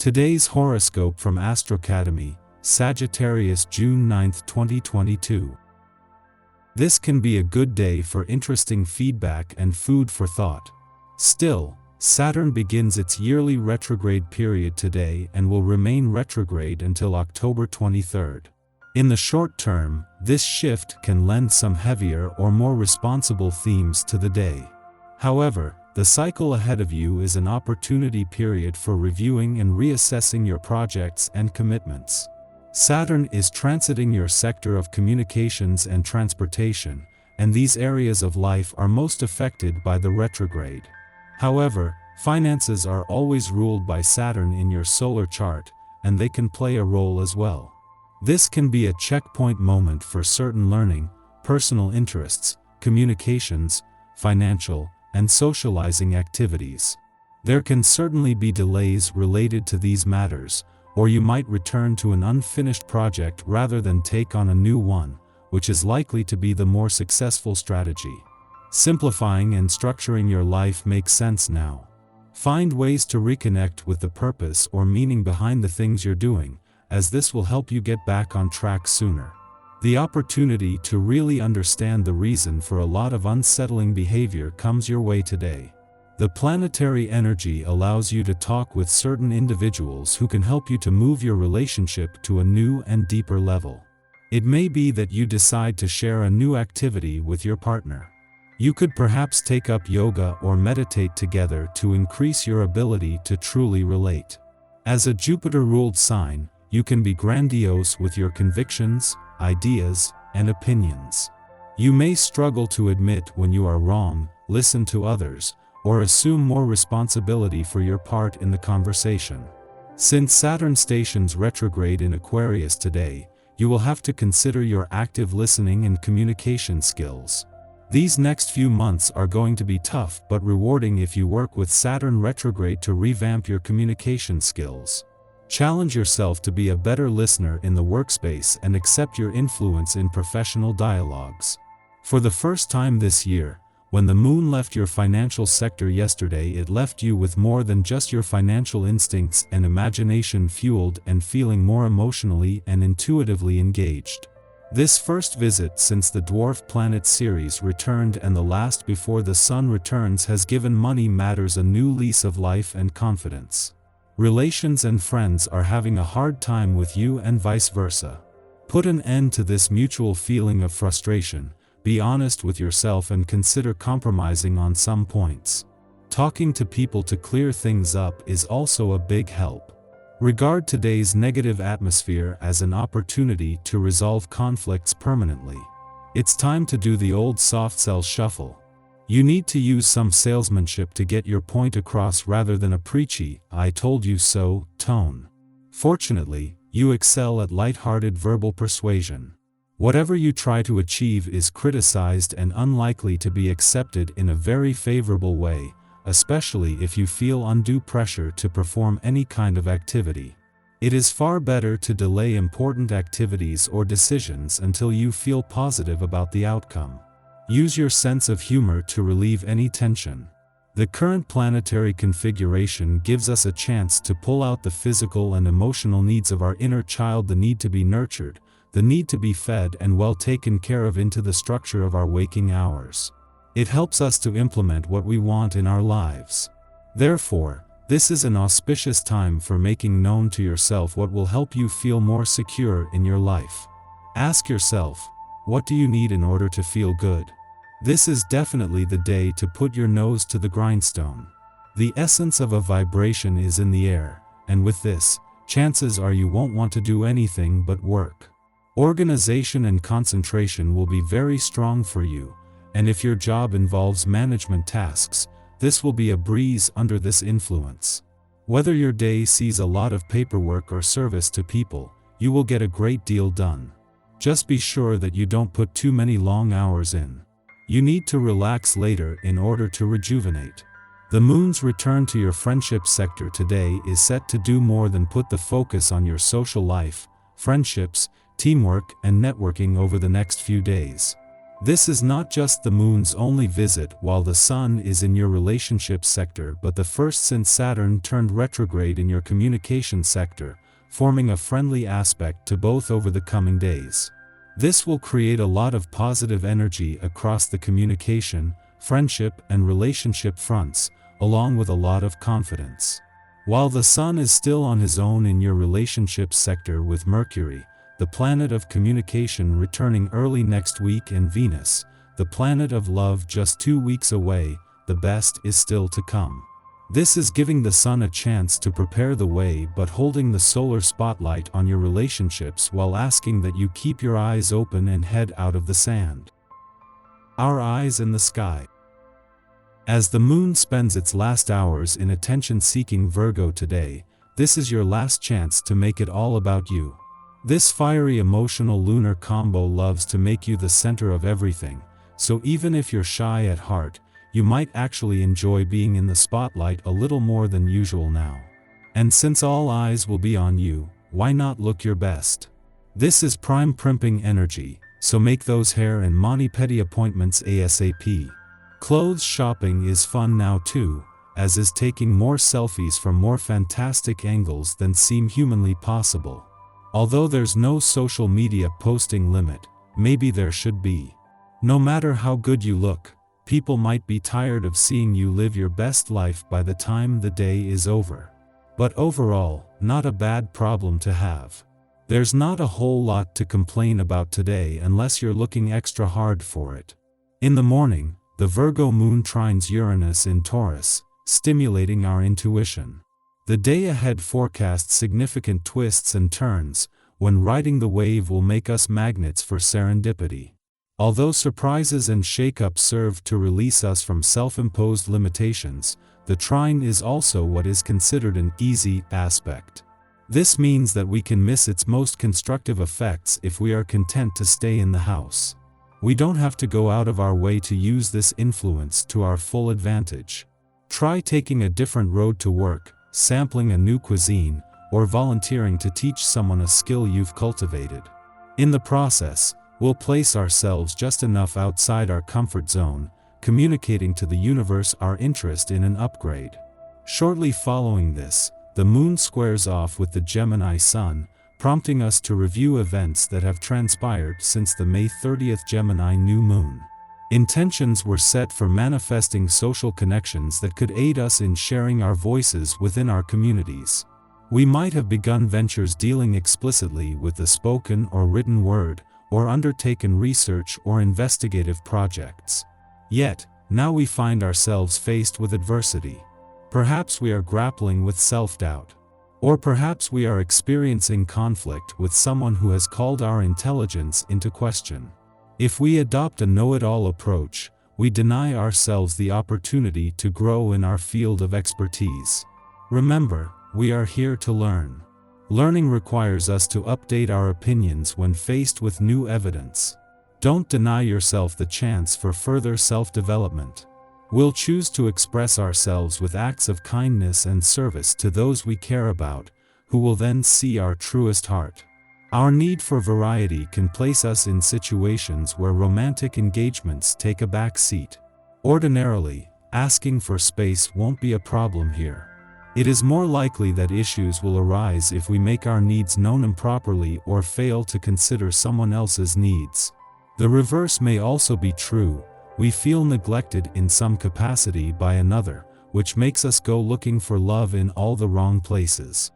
Today's horoscope from Astrocademy, Sagittarius June 9, 2022. This can be a good day for interesting feedback and food for thought. Still, Saturn begins its yearly retrograde period today and will remain retrograde until October 23. In the short term, this shift can lend some heavier or more responsible themes to the day. However, the cycle ahead of you is an opportunity period for reviewing and reassessing your projects and commitments. Saturn is transiting your sector of communications and transportation, and these areas of life are most affected by the retrograde. However, finances are always ruled by Saturn in your solar chart, and they can play a role as well. This can be a checkpoint moment for certain learning, personal interests, communications, financial, and socializing activities. There can certainly be delays related to these matters, or you might return to an unfinished project rather than take on a new one, which is likely to be the more successful strategy. Simplifying and structuring your life makes sense now. Find ways to reconnect with the purpose or meaning behind the things you're doing, as this will help you get back on track sooner. The opportunity to really understand the reason for a lot of unsettling behavior comes your way today. The planetary energy allows you to talk with certain individuals who can help you to move your relationship to a new and deeper level. It may be that you decide to share a new activity with your partner. You could perhaps take up yoga or meditate together to increase your ability to truly relate. As a Jupiter-ruled sign, you can be grandiose with your convictions, ideas, and opinions. You may struggle to admit when you are wrong, listen to others, or assume more responsibility for your part in the conversation. Since Saturn stations retrograde in Aquarius today, you will have to consider your active listening and communication skills. These next few months are going to be tough but rewarding if you work with Saturn retrograde to revamp your communication skills. Challenge yourself to be a better listener in the workspace and accept your influence in professional dialogues. For the first time this year, when the moon left your financial sector yesterday, it left you with more than just your financial instincts and imagination fueled and feeling more emotionally and intuitively engaged. This first visit since the dwarf planet series returned and the last before the sun returns has given money matters a new lease of life and confidence. Relations and friends are having a hard time with you and vice versa. Put an end to this mutual feeling of frustration, be honest with yourself and consider compromising on some points. Talking to people to clear things up is also a big help. Regard today's negative atmosphere as an opportunity to resolve conflicts permanently. It's time to do the old soft sell shuffle. You need to use some salesmanship to get your point across rather than a preachy, "I told you so" tone. Fortunately, you excel at light-hearted verbal persuasion. Whatever you try to achieve is criticized and unlikely to be accepted in a very favorable way, especially if you feel undue pressure to perform any kind of activity. It is far better to delay important activities or decisions until you feel positive about the outcome. Use your sense of humor to relieve any tension. The current planetary configuration gives us a chance to pull out the physical and emotional needs of our inner child, the need to be nurtured, the need to be fed and well taken care of into the structure of our waking hours. It helps us to implement what we want in our lives. Therefore, this is an auspicious time for making known to yourself what will help you feel more secure in your life. Ask yourself, what do you need in order to feel good? This is definitely the day to put your nose to the grindstone. The essence of a vibration is in the air, and with this, chances are you won't want to do anything but work. Organization and concentration will be very strong for you, and if your job involves management tasks, this will be a breeze under this influence. Whether your day sees a lot of paperwork or service to people, you will get a great deal done. Just be sure that you don't put too many long hours in. You need to relax later in order to rejuvenate. The moon's return to your friendship sector today is set to do more than put the focus on your social life, friendships, teamwork, and networking over the next few days. This is not just the moon's only visit while the sun is in your relationship sector, but the first since Saturn turned retrograde in your communication sector, forming a friendly aspect to both over the coming days. This will create a lot of positive energy across the communication, friendship, and relationship fronts, along with a lot of confidence. While the sun is still on his own in your relationship sector with Mercury, the planet of communication, returning early next week, and Venus, the planet of love, just 2 weeks away, the best is still to come. This is giving the sun a chance to prepare the way, but holding the solar spotlight on your relationships while asking that you keep your eyes open and head out of the sand. Our eyes in the sky. As the moon spends its last hours in attention-seeking Virgo today, this is your last chance to make it all about you. This fiery emotional lunar combo loves to make you the center of everything, so even if you're shy at heart, you might actually enjoy being in the spotlight a little more than usual now. And since all eyes will be on you, why not look your best? This is prime primping energy, so make those hair and mani-pedi appointments ASAP. Clothes shopping is fun now too, as is taking more selfies from more fantastic angles than seem humanly possible. Although there's no social media posting limit, maybe there should be. No matter how good you look, people might be tired of seeing you live your best life by the time the day is over. But overall, not a bad problem to have. There's not a whole lot to complain about today unless you're looking extra hard for it. In the morning, the Virgo moon trines Uranus in Taurus, stimulating our intuition. The day ahead forecasts significant twists and turns, when riding the wave will make us magnets for serendipity. Although surprises and shakeups serve to release us from self-imposed limitations, the trine is also what is considered an easy aspect. This means that we can miss its most constructive effects if we are content to stay in the house. We don't have to go out of our way to use this influence to our full advantage. Try taking a different road to work, sampling a new cuisine, or volunteering to teach someone a skill you've cultivated. In the process, we'll place ourselves just enough outside our comfort zone, communicating to the universe our interest in an upgrade. Shortly following this, the moon squares off with the Gemini sun, prompting us to review events that have transpired since the May 30th Gemini new moon. Intentions were set for manifesting social connections that could aid us in sharing our voices within our communities. We might have begun ventures dealing explicitly with the spoken or written word, or undertaken research or investigative projects. Yet, now we find ourselves faced with adversity. Perhaps we are grappling with self-doubt. Or perhaps we are experiencing conflict with someone who has called our intelligence into question. If we adopt a know-it-all approach, we deny ourselves the opportunity to grow in our field of expertise. Remember, we are here to learn. Learning requires us to update our opinions when faced with new evidence. Don't deny yourself the chance for further self-development. We'll choose to express ourselves with acts of kindness and service to those we care about, who will then see our truest heart. Our need for variety can place us in situations where romantic engagements take a back seat. Ordinarily, asking for space won't be a problem here. It is more likely that issues will arise if we make our needs known improperly or fail to consider someone else's needs. The reverse may also be true. We feel neglected in some capacity by another, which makes us go looking for love in all the wrong places.